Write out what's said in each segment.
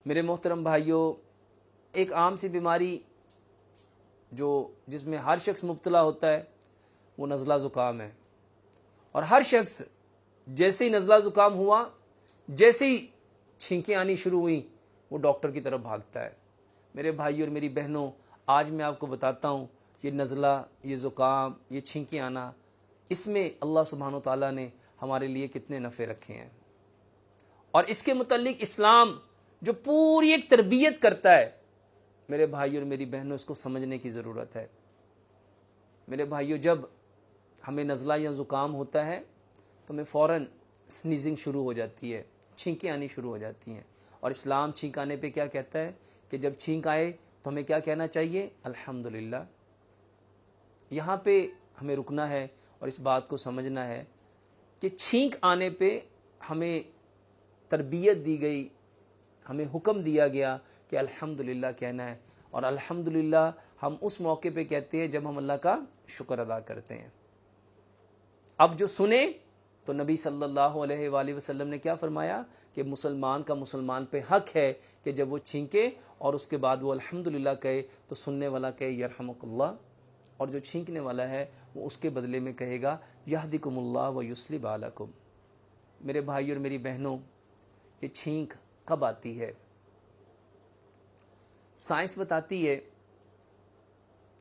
میرے محترم بھائیوں، ایک عام سی بیماری جس میں ہر شخص مبتلا ہوتا ہے وہ نزلہ زکام ہے، اور ہر شخص جیسے ہی نزلہ زکام ہوا، جیسے ہی چھینکیں آنی شروع ہوئیں، وہ ڈاکٹر کی طرف بھاگتا ہے۔ میرے بھائیوں اور میری بہنوں، آج میں آپ کو بتاتا ہوں یہ نزلہ، یہ زکام، یہ چھینکیں آنا، اس میں اللہ سبحانہ و تعالیٰ نے ہمارے لیے کتنے نفع رکھے ہیں، اور اس کے متعلق اسلام جو پوری ایک تربیت کرتا ہے، میرے بھائیوں اور میری بہنوں، اس کو سمجھنے کی ضرورت ہے۔ میرے بھائیوں، جب ہمیں نزلہ یا زکام ہوتا ہے تو ہمیں فوراً سنیزنگ شروع ہو جاتی ہے، چھینکیں آنی شروع ہو جاتی ہیں، اور اسلام چھینک آنے پہ کیا کہتا ہے کہ جب چھینک آئے تو ہمیں کیا کہنا چاہیے؟ الحمدللہ۔ یہاں پہ ہمیں رکنا ہے اور اس بات کو سمجھنا ہے کہ چھینک آنے پہ ہمیں تربیت دی گئی، ہمیں حکم دیا گیا کہ الحمدللہ کہنا ہے، اور الحمدللہ ہم اس موقع پہ کہتے ہیں جب ہم اللہ کا شکر ادا کرتے ہیں۔ اب جو سنے تو نبی صلی اللہ علیہ وآلہ وسلم نے کیا فرمایا کہ مسلمان کا مسلمان پہ حق ہے کہ جب وہ چھینکے اور اس کے بعد وہ الحمدللہ کہے تو سننے والا کہے یرحمک اللہ، اور جو چھینکنے والا ہے وہ اس کے بدلے میں کہے گا یہدکم اللہ ویصلح بالکم۔ میرے بھائی اور میری بہنوں، یہ چھینک کب آتی ہے؟ سائنس بتاتی ہے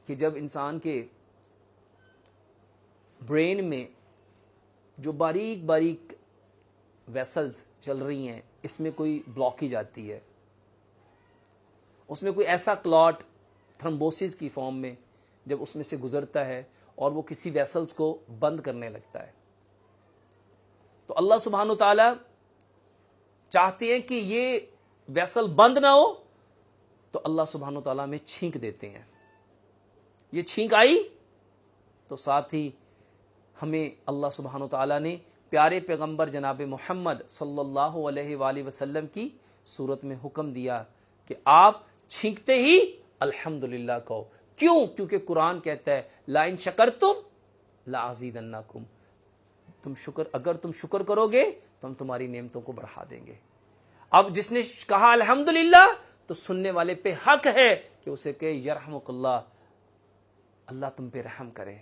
کہ جب انسان کے برین میں جو باریک باریک ویسلز چل رہی ہیں، اس میں کوئی بلاکیج آتی ہے، اس میں کوئی ایسا کلاٹ تھرمبوسس کی فارم میں جب اس میں سے گزرتا ہے اور وہ کسی ویسلز کو بند کرنے لگتا ہے، تو اللہ سبحانہ تعالی چاہتے ہیں کہ یہ ویسل بند نہ ہو، تو اللہ سبحانہ تعالیٰ میں چھینک دیتے ہیں۔ یہ چھینک آئی تو ساتھ ہی ہمیں اللہ سبحانہ تعالیٰ نے پیارے پیغمبر جناب محمد صلی اللہ علیہ وآلہ وسلم کی صورت میں حکم دیا کہ آپ چھینکتے ہی الحمدللہ کہو۔ کیوں؟ کیونکہ قرآن کہتا ہے لَإِن شَكَرْتُمْ لَأَزِيدَنَّكُمْ، اگر تم شکر کرو گے تو ہم تمہاری نعمتوں کو بڑھا دیں گے۔ اب جس نے کہا الحمدللہ تو سننے والے پہ حق ہے کہ اسے کہے یرحمک اللہ، اللہ تم پہ رحم کرے۔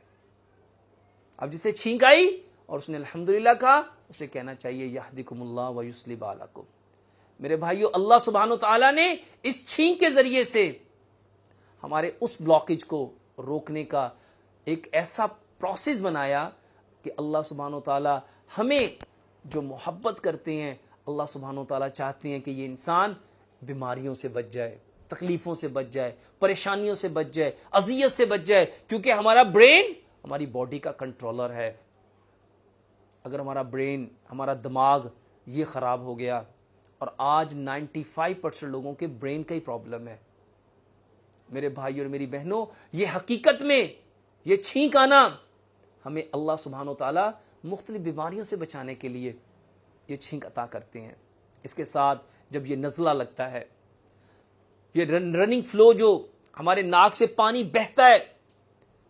اب جسے چھینک آئی اور اس نے الحمدللہ کہا، اسے کہنا چاہیے یہدکم اللہ ویصلح بالکم۔ میرے بھائیو، اللہ سبحانہ تعالیٰ نے اس چھینک کے ذریعے سے ہمارے اس بلاکیج کو روکنے کا ایک ایسا پروسیس بنایا کہ اللہ سبحانہ تعالیٰ ہمیں جو محبت کرتے ہیں، اللہ سبحانہ تعالیٰ چاہتے ہیں کہ یہ انسان بیماریوں سے بچ جائے، تکلیفوں سے بچ جائے، پریشانیوں سے بچ جائے، اذیت سے بچ جائے، کیونکہ ہمارا برین ہماری باڈی کا کنٹرولر ہے۔ اگر ہمارا برین، ہمارا دماغ یہ خراب ہو گیا، اور آج 95% لوگوں کے برین کا ہی پرابلم ہے۔ میرے بھائی اور میری بہنوں، یہ حقیقت میں یہ چھینک آنا ہمیں اللہ سبحانہ تعالیٰ مختلف بیماریوں سے بچانے کے لیے یہ چھینک عطا کرتے ہیں۔ اس کے ساتھ جب یہ نزلہ لگتا ہے، یہ رننگ فلو جو ہمارے ناک سے پانی بہتا ہے،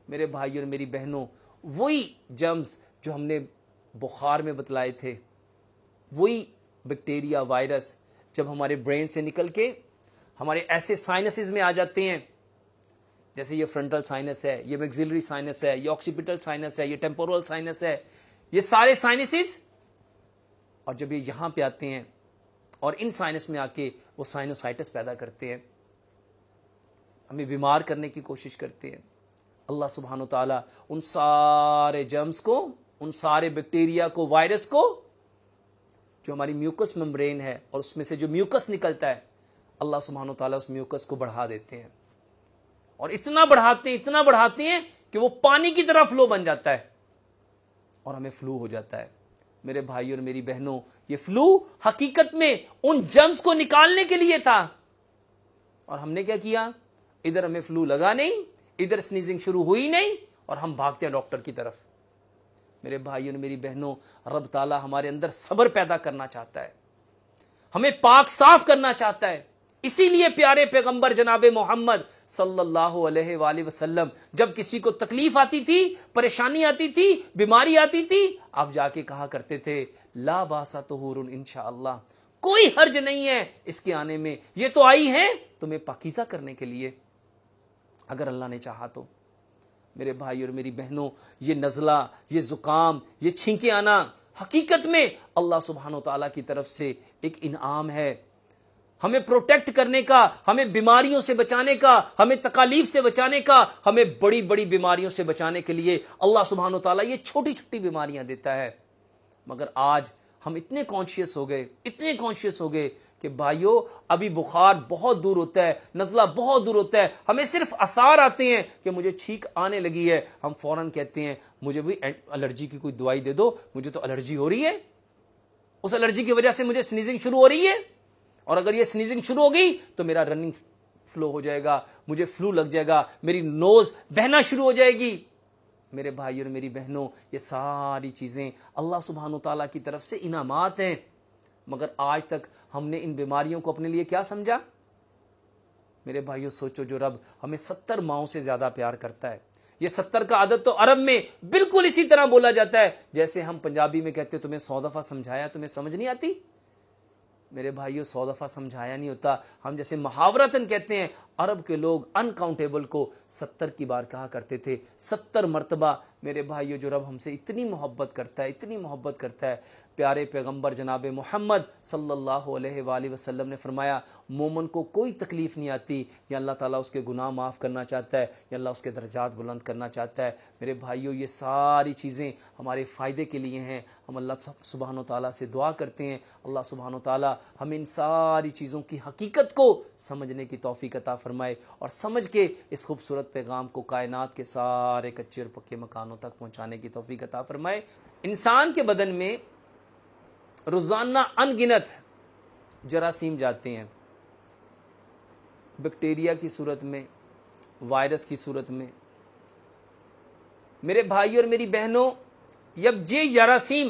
میرے بھائی اور میری بہنوں، وہی جرمز جو ہم نے بخار میں بتلائے تھے، وہی بیکٹیریا، وائرس جب ہمارے برین سے نکل کے ہمارے ایسے سائنسز میں آ جاتے ہیں، جیسے یہ فرنٹل سائنس ہے، یہ میگزیلری سائنس ہے، یہ آکسیپیٹل سائنس ہے، یہ ٹیمپورل سائنس ہے، یہ سارے سائنسز، اور جب یہ یہاں پہ آتے ہیں اور ان سائنس میں آ کے وہ سائنوسائٹس پیدا کرتے ہیں، ہمیں بیمار کرنے کی کوشش کرتے ہیں۔ اللہ سبحانہ تعالیٰ ان سارے جرمز کو، ان سارے بیکٹیریا کو، وائرس کو، جو ہماری میوکس ممبرین ہے اور اس میں سے جو میوکس نکلتا ہے، اللہ سبحانہ تعالیٰ اس میوکس کو بڑھا دیتے ہیں، اور اتنا بڑھاتے ہیں کہ وہ پانی کی طرح فلو بن جاتا ہے اور ہمیں فلو ہو جاتا ہے۔ میرے بھائی اور میری بہنوں، یہ فلو حقیقت میں ان جرمز کو نکالنے کے لیے تھا، اور ہم نے کیا کیا؟ ادھر ہمیں فلو لگا نہیں، ادھر سنیزنگ شروع ہوئی نہیں، اور ہم بھاگتے ہیں ڈاکٹر کی طرف۔ میرے بھائی اور میری بہنوں، رب تعالیٰ ہمارے اندر صبر پیدا کرنا چاہتا ہے، ہمیں پاک صاف کرنا چاہتا ہے۔ اسی لیے پیارے پیغمبر جناب محمد صلی اللہ علیہ وآلہ وسلم جب کسی کو تکلیف آتی تھی، پریشانی آتی تھی، بیماری آتی تھی، آپ جا کے کہا کرتے تھے لا باس طہور انشاءاللہ، کوئی حرج نہیں ہے اس کے آنے میں، یہ تو آئی ہے تمہیں پاکیزہ کرنے کے لیے، اگر اللہ نے چاہا تو۔ میرے بھائی اور میری بہنوں، یہ نزلہ، یہ زکام، یہ چھینکیں آنا حقیقت میں اللہ سبحانہ و تعالیٰ کی طرف سے ایک انعام ہے، ہمیں پروٹیکٹ کرنے کا، ہمیں بیماریوں سے بچانے کا، ہمیں تکالیف سے بچانے کا، ہمیں بڑی بڑی بیماریوں سے بچانے کے لیے اللہ سبحانہ و تعالیٰ یہ چھوٹی چھوٹی بیماریاں دیتا ہے۔ مگر آج ہم اتنے کانشیس ہو گئے کہ بھائیو ابھی بخار بہت دور ہوتا ہے، نزلہ بہت دور ہوتا ہے، ہمیں صرف آثار آتے ہیں کہ مجھے چھینک آنے لگی ہے، ہم فوراً کہتے ہیں مجھے بھی الرجی کی کوئی دوائی دے دو، مجھے تو الرجی ہو رہی ہے، اس الرجی کی وجہ سے مجھے سنیزنگ شروع ہو رہی ہے، اور اگر یہ سنیزنگ شروع ہو گئی تو میرا رننگ فلو ہو جائے گا، مجھے فلو لگ جائے گا، میری نوز بہنا شروع ہو جائے گی۔ میرے بھائی اور میری بہنوں، یہ ساری چیزیں اللہ سبحانہ و تعالیٰ کی طرف سے انعامات ہیں، مگر آج تک ہم نے ان بیماریوں کو اپنے لیے کیا سمجھا؟ میرے بھائیوں سوچو، جو رب ہمیں 70 ماؤں سے زیادہ پیار کرتا ہے، یہ 70 کا عدد تو عرب میں بالکل اسی طرح بولا جاتا ہے جیسے ہم پنجابی میں کہتے ہیں تمہیں 100 دفعہ سمجھایا تمہیں سمجھ نہیں آتی۔ میرے بھائیوں 100 دفعہ سمجھایا نہیں ہوتا، ہم جیسے محاورتاً کہتے ہیں، عرب کے لوگ انکاؤنٹیبل کو 70 کی بار کہا کرتے تھے، 70 مرتبہ۔ میرے بھائیوں جو رب ہم سے اتنی محبت کرتا ہے، اتنی محبت کرتا ہے، پیارے پیغمبر جناب محمد صلی اللہ علیہ وآلہ وسلم نے فرمایا مومن کو کوئی تکلیف نہیں آتی، یا اللہ تعالیٰ اس کے گناہ معاف کرنا چاہتا ہے، یا اللہ اس کے درجات بلند کرنا چاہتا ہے۔ میرے بھائیوں یہ ساری چیزیں ہمارے فائدے کے لیے ہیں، ہم اللہ سبحانہ و تعالیٰ سے دعا کرتے ہیں اللہ سبحانہ و تعالیٰ ہمیں ان ساری چیزوں کی حقیقت کو سمجھنے کی توفیق عطا فرمائے، اور سمجھ کے اس خوبصورت پیغام کو کائنات کے سارے کچے اور پکے مکانوں تک پہنچانے کی توفیق عطا فرمائے۔ انسان کے بدن میں روزانہ ان گنت جراثیم جاتے ہیں، بیکٹیریا کی صورت میں، وائرس کی صورت میں۔ میرے بھائی اور میری بہنوں، جب یہ جراثیم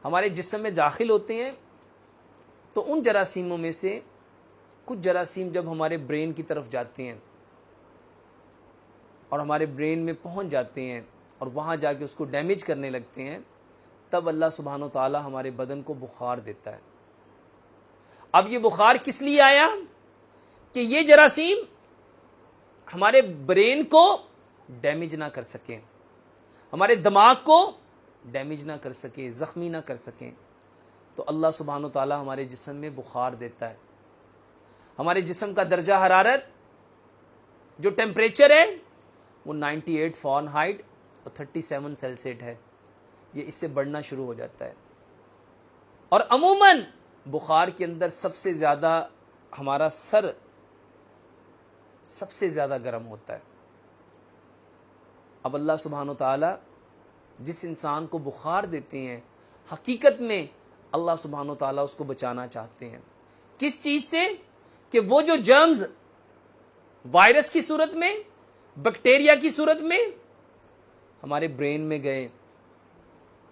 ہمارے جسم میں داخل ہوتے ہیں تو ان جراثیموں میں سے کچھ جراثیم جب ہمارے برین کی طرف جاتے ہیں اور ہمارے برین میں پہنچ جاتے ہیں اور وہاں جا کے اس کو ڈیمیج کرنے لگتے ہیں، تب اللہ سبحانہ و تعالی ہمارے بدن کو بخار دیتا ہے۔ اب یہ بخار کس لیے آیا؟ کہ یہ جراثیم ہمارے برین کو ڈیمیج نہ کر سکیں، ہمارے دماغ کو ڈیمیج نہ کر سکیں، زخمی نہ کر سکیں، تو اللہ سبحانہ و تعالی ہمارے جسم میں بخار دیتا ہے۔ ہمارے جسم کا درجہ حرارت جو ٹیمپریچر ہے وہ 98 فارنہائٹ اور 37 سیلسیٹ ہے، یہ اس سے بڑھنا شروع ہو جاتا ہے، اور عموماً بخار کے اندر سب سے زیادہ ہمارا سر سب سے زیادہ گرم ہوتا ہے۔ اب اللہ سبحانہ و تعالی جس انسان کو بخار دیتے ہیں، حقیقت میں اللہ سبحانہ و تعالی اس کو بچانا چاہتے ہیں۔ کس چیز سے؟ کہ وہ جو جرمز وائرس کی صورت میں، بیکٹیریا کی صورت میں ہمارے برین میں گئے،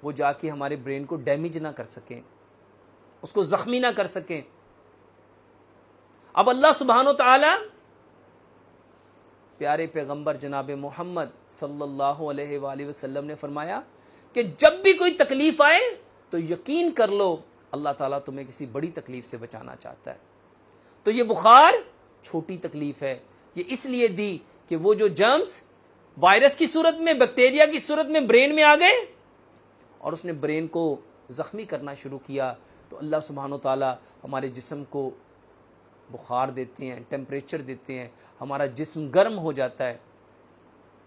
وہ جا کے ہمارے برین کو ڈیمیج نہ کر سکیں، اس کو زخمی نہ کر سکیں۔ اب اللہ سبحانہ و تعالی پیارے پیغمبر جناب محمد صلی اللہ علیہ وآلہ وسلم نے فرمایا کہ جب بھی کوئی تکلیف آئے تو یقین کر لو اللہ تعالیٰ تمہیں کسی بڑی تکلیف سے بچانا چاہتا ہے۔ تو یہ بخار چھوٹی تکلیف ہے، یہ اس لیے دی کہ وہ جو جرمز وائرس کی صورت میں، بیکٹیریا کی صورت میں برین میں آ گئے اور اس نے برین کو زخمی کرنا شروع کیا، تو اللہ سبحانہ و تعالیٰ ہمارے جسم کو بخار دیتے ہیں، ٹیمپریچر دیتے ہیں، ہمارا جسم گرم ہو جاتا ہے،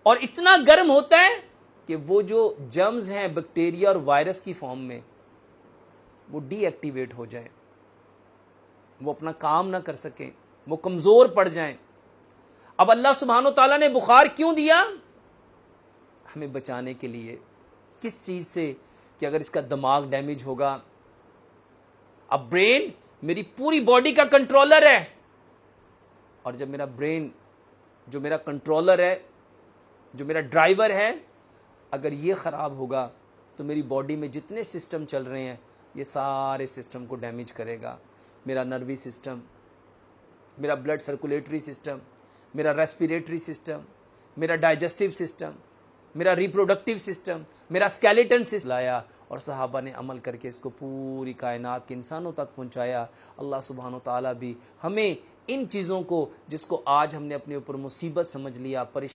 اور اتنا گرم ہوتا ہے کہ وہ جو جرمز ہیں بیکٹیریا اور وائرس کی فارم میں وہ ڈی ایکٹیویٹ ہو جائیں، وہ اپنا کام نہ کر سکیں، وہ کمزور پڑ جائیں۔ اب اللہ سبحانہ و تعالیٰ نے بخار کیوں دیا؟ ہمیں بچانے کے لیے۔ کس چیز سے؟ کہ اگر اس کا دماغ ڈیمیج ہوگا، اب برین میری پوری باڈی کا کنٹرولر ہے، اور جب میرا برین جو میرا کنٹرولر ہے، جو میرا ڈرائیور ہے، اگر یہ خراب ہوگا تو میری باڈی میں جتنے سسٹم چل رہے ہیں یہ سارے سسٹم کو ڈیمیج کرے گا۔ میرا نروی سسٹم، میرا بلڈ سرکولیٹری سسٹم، میرا ریسپیریٹری سسٹم، میرا ڈائجسٹیو سسٹم، میرا ریپروڈکٹیو سسٹم، میرا اسکیلیٹن سسٹم لایا، اور صحابہ نے عمل کر کے اس کو پوری کائنات کے انسانوں تک پہنچایا۔ اللہ سبحانہ و تعالیٰ بھی ہمیں ان چیزوں کو، جس کو آج ہم نے اپنے اوپر مصیبت سمجھ لیا،